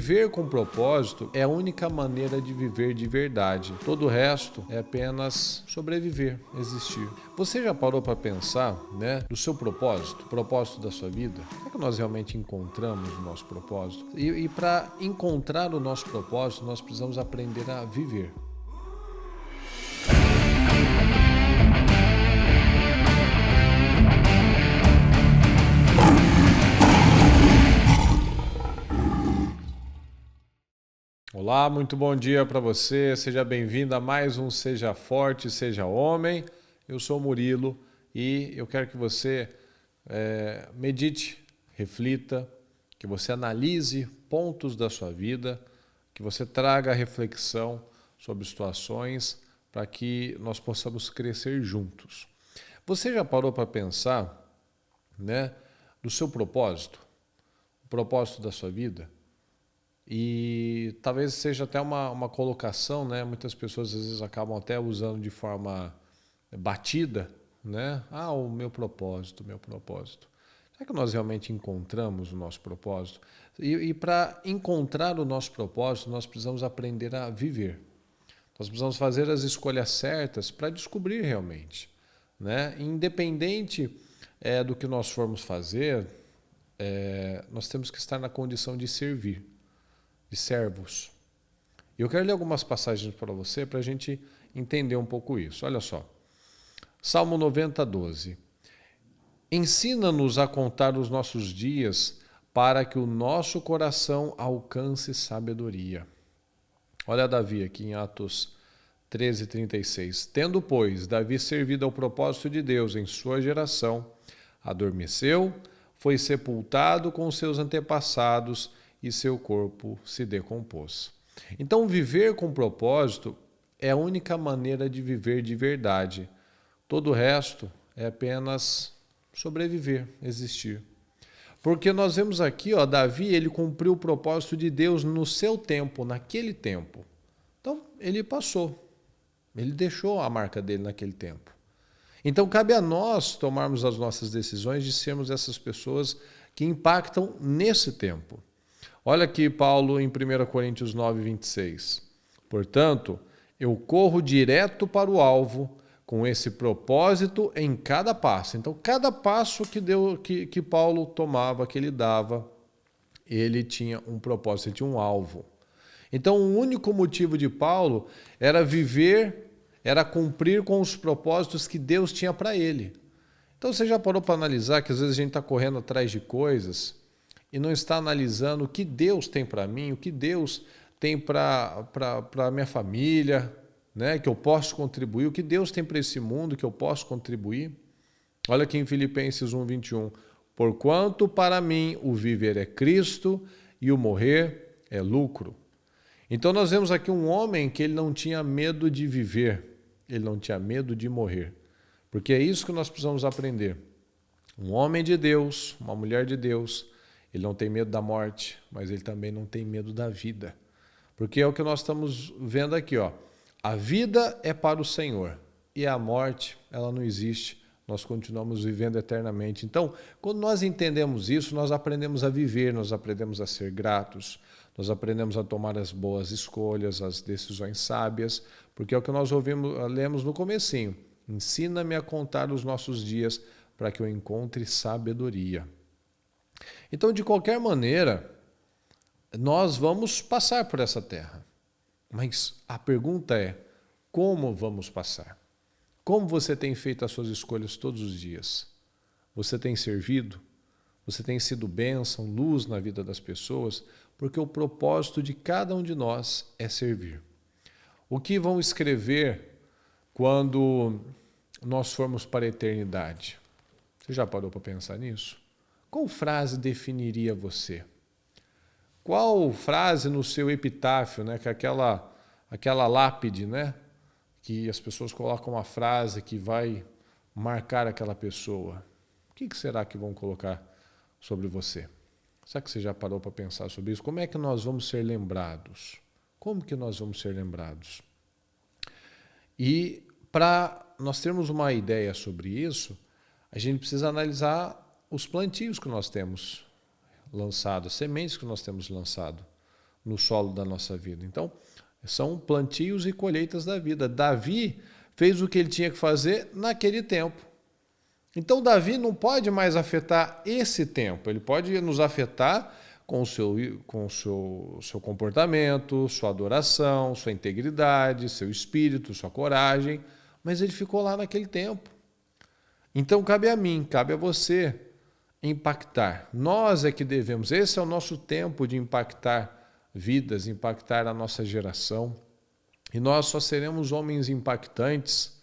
viver com propósito é a única maneira de viver de verdade. Todo o resto é apenas sobreviver, existir. Você já parou para pensar, do seu propósito, o propósito da sua vida? Será que nós realmente encontramos o nosso propósito? E para encontrar o nosso propósito, nós precisamos aprender a viver. Olá, muito bom dia para você, seja bem-vindo a mais um Seja Forte, Seja Homem. Eu sou o Murilo e eu quero que você medite, reflita, que você analise pontos da sua vida, que você traga reflexão sobre situações para que nós possamos crescer juntos. Você já parou para pensar, do seu propósito, o propósito da sua vida? E talvez seja até uma colocação, muitas pessoas às vezes acabam até usando de forma batida, o meu propósito, meu propósito. Será que nós realmente encontramos o nosso propósito? E para encontrar o nosso propósito, nós precisamos aprender a viver. Nós precisamos fazer as escolhas certas para descobrir realmente. Independente do que nós formos fazer, nós temos que estar na condição de servir. De servos. Eu quero ler algumas passagens para você para a gente entender um pouco isso. Olha só. Salmo 90, 12. Ensina-nos a contar os nossos dias para que o nosso coração alcance sabedoria. Olha Davi aqui em Atos 13, 36. Tendo, pois, Davi servido ao propósito de Deus em sua geração, adormeceu, foi sepultado com seus antepassados e seu corpo se decompôs. Então, viver com propósito é a única maneira de viver de verdade. Todo o resto é apenas sobreviver, existir. Porque nós vemos aqui, Davi, ele cumpriu o propósito de Deus no seu tempo, naquele tempo. Então, ele passou. Ele deixou a marca dele naquele tempo. Então, cabe a nós tomarmos as nossas decisões de sermos essas pessoas que impactam nesse tempo. Olha aqui Paulo em 1 Coríntios 9, 26. Portanto, eu corro direto para o alvo com esse propósito em cada passo. Então, cada passo que Paulo tomava, que ele dava, ele tinha um propósito, ele tinha um alvo. Então, o único motivo de Paulo era viver, era cumprir com os propósitos que Deus tinha para ele. Então, você já parou para analisar que às vezes a gente está correndo atrás de coisas e não está analisando o que Deus tem para mim, o que Deus tem para a minha família, que eu posso contribuir, o que Deus tem para esse mundo que eu posso contribuir. Olha aqui em Filipenses 1, 21. Porquanto para mim o viver é Cristo e o morrer é lucro. Então nós vemos aqui um homem que ele não tinha medo de viver, ele não tinha medo de morrer. Porque é isso que nós precisamos aprender. Um homem de Deus, uma mulher de Deus, ele não tem medo da morte, mas ele também não tem medo da vida. Porque é o que nós estamos vendo aqui. A vida é para o Senhor e a morte, ela não existe. Nós continuamos vivendo eternamente. Então, quando nós entendemos isso, nós aprendemos a viver, nós aprendemos a ser gratos, nós aprendemos a tomar as boas escolhas, as decisões sábias, porque é o que nós lemos no comecinho. Ensina-me a contar os nossos dias para que eu encontre sabedoria. Então, de qualquer maneira, nós vamos passar por essa terra. Mas a pergunta é, como vamos passar? Como você tem feito as suas escolhas todos os dias? Você tem servido? Você tem sido bênção, luz na vida das pessoas? Porque o propósito de cada um de nós é servir. O que vão escrever quando nós formos para a eternidade? Você já parou para pensar nisso? Qual frase definiria você? Qual frase no seu epitáfio, que é aquela lápide, que as pessoas colocam uma frase que vai marcar aquela pessoa? O que será que vão colocar sobre você? Será que você já parou para pensar sobre isso? Como é que nós vamos ser lembrados? Como que nós vamos ser lembrados? E para nós termos uma ideia sobre isso, a gente precisa analisar os plantios que nós temos lançado, as sementes que nós temos lançado. no solo da nossa vida. Então, são plantios e colheitas da vida. Davi fez o que ele tinha que fazer naquele tempo. Então, Davi não pode mais afetar esse tempo. Ele pode nos afetar com o seu comportamento, sua adoração, sua integridade, seu espírito, sua coragem, mas ele ficou lá naquele tempo. Então, cabe a mim, cabe a você impactar. Nós é que devemos, esse é o nosso tempo de impactar vidas, impactar a nossa geração. E nós só seremos homens impactantes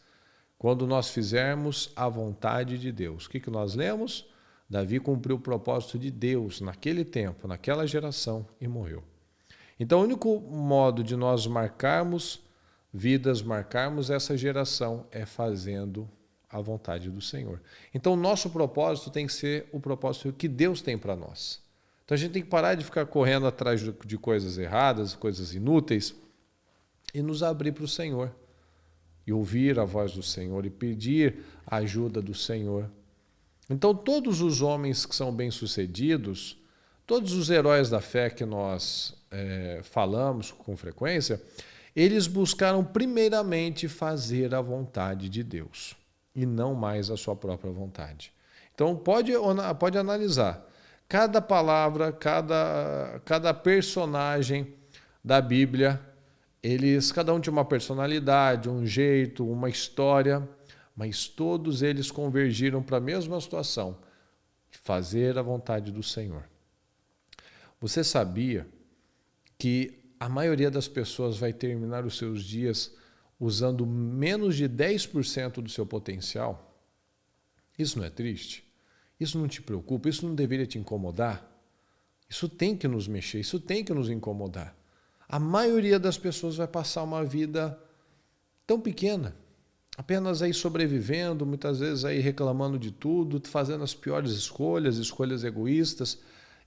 quando nós fizermos a vontade de Deus. O que nós lemos? Davi cumpriu o propósito de Deus naquele tempo, naquela geração e morreu. Então, o único modo de nós marcarmos vidas, marcarmos essa geração é fazendo a vontade do Senhor. Então, o nosso propósito tem que ser o propósito que Deus tem para nós. Então, a gente tem que parar de ficar correndo atrás de coisas erradas, coisas inúteis, e nos abrir para o Senhor. E ouvir a voz do Senhor e pedir a ajuda do Senhor. Então, todos os homens que são bem-sucedidos, todos os heróis da fé que nós falamos com frequência, eles buscaram primeiramente fazer a vontade de Deus e não mais a sua própria vontade. Então, pode analisar. Cada palavra, cada personagem da Bíblia, cada um tinha uma personalidade, um jeito, uma história, mas todos eles convergiram para a mesma situação, fazer a vontade do Senhor. Você sabia que a maioria das pessoas vai terminar os seus dias usando menos de 10% do seu potencial? Isso não é triste? Isso não te preocupa? Isso não deveria te incomodar? Isso tem que nos mexer, isso tem que nos incomodar. A maioria das pessoas vai passar uma vida tão pequena, apenas aí sobrevivendo, muitas vezes aí reclamando de tudo, fazendo as piores escolhas egoístas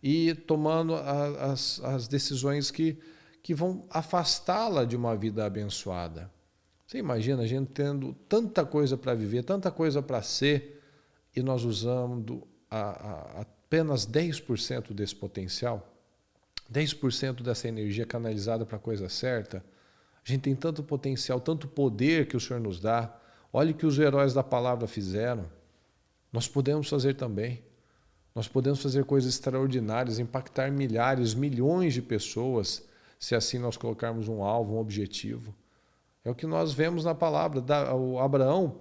e tomando as decisões que vão afastá-la de uma vida abençoada. Você imagina a gente tendo tanta coisa para viver, tanta coisa para ser, e nós usando apenas 10% desse potencial, 10% dessa energia canalizada para a coisa certa. A gente tem tanto potencial, tanto poder que o Senhor nos dá. Olha o que os heróis da palavra fizeram. Nós podemos fazer também. Nós podemos fazer coisas extraordinárias, impactar milhares, milhões de pessoas, se assim nós colocarmos um alvo, um objetivo. É o que nós vemos na palavra. O Abraão,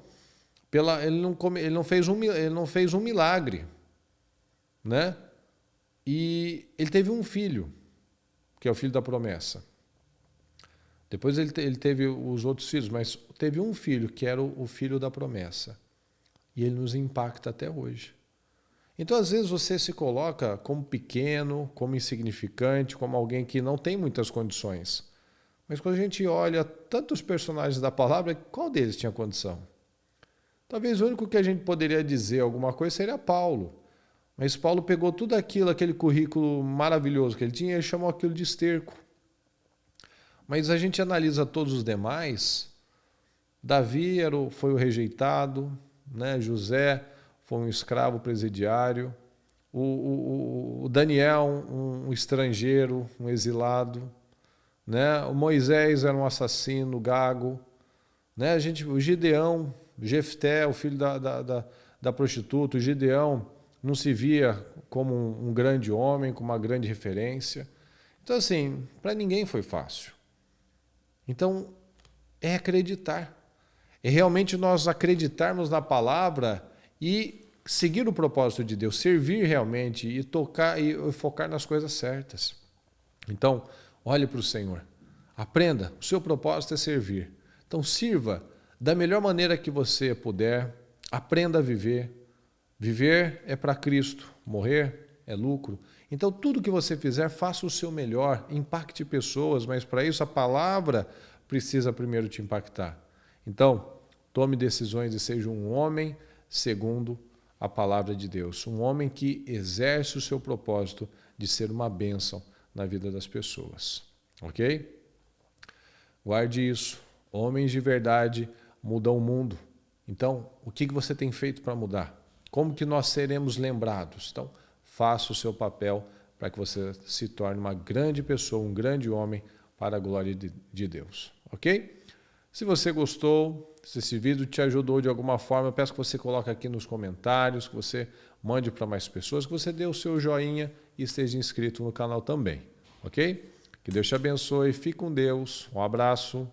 ele não fez um milagre, né? E ele teve um filho, que é o filho da promessa. Depois ele teve os outros filhos, mas teve um filho, que era o filho da promessa. E ele nos impacta até hoje. Então, às vezes, você se coloca como pequeno, como insignificante, como alguém que não tem muitas condições. Mas quando a gente olha tantos personagens da palavra, qual deles tinha condição? Talvez o único que a gente poderia dizer alguma coisa seria Paulo. Mas Paulo pegou tudo aquilo, aquele currículo maravilhoso que ele tinha, e chamou aquilo de esterco. Mas a gente analisa todos os demais. Davi foi o rejeitado, né? José foi um escravo presidiário, o Daniel, um estrangeiro, um exilado, né? O Moisés era um assassino, gago, né? O Gideão, Jefté, o filho da prostituta, o Gideão não se via como um grande homem, como uma grande referência. Então, assim, para ninguém foi fácil. Então, é acreditar. É realmente nós acreditarmos na palavra e seguir o propósito de Deus, servir realmente e tocar e focar nas coisas certas. Então, olhe para o Senhor. Aprenda, o seu propósito é servir. Então, sirva da melhor maneira que você puder. Aprenda a viver. Viver é para Cristo, morrer é lucro. Então, tudo que você fizer, faça o seu melhor, impacte pessoas, mas para isso a palavra precisa primeiro te impactar. Então, tome decisões e seja um homem segundo a palavra de Deus. Um homem que exerce o seu propósito de ser uma bênção na vida das pessoas. Ok? Guarde isso. Homens de verdade mudam o mundo. Então, o que você tem feito para mudar? Como que nós seremos lembrados? Então, faça o seu papel para que você se torne uma grande pessoa, um grande homem para a glória de Deus, ok? Se você gostou, se esse vídeo te ajudou de alguma forma, eu peço que você coloque aqui nos comentários, que você mande para mais pessoas, que você dê o seu joinha e esteja inscrito no canal também, ok? Que Deus te abençoe, fique com Deus, um abraço.